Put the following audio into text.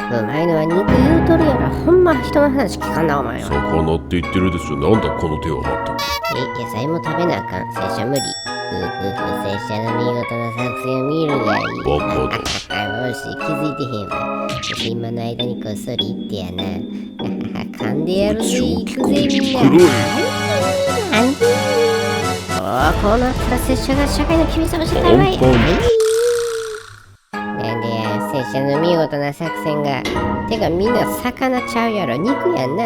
うまいのは肉言うとるやろ。ほんま人の話聞かんなお前は。魚って言ってるでしょ。なんだこの手はまったく。野菜も食べなあかん。拙者無理。拙者の見事な作戦を見るがいい。バカだ。もし気づいてへんわ。今の間にこっそり言ってやな。噛んでやるぜ。行くぜみんな。こうなったら拙者が社会の厳しさを知らないわい。なんでや、拙者の見事な作戦が。てかみんな魚ちゃうやろ。肉やんな。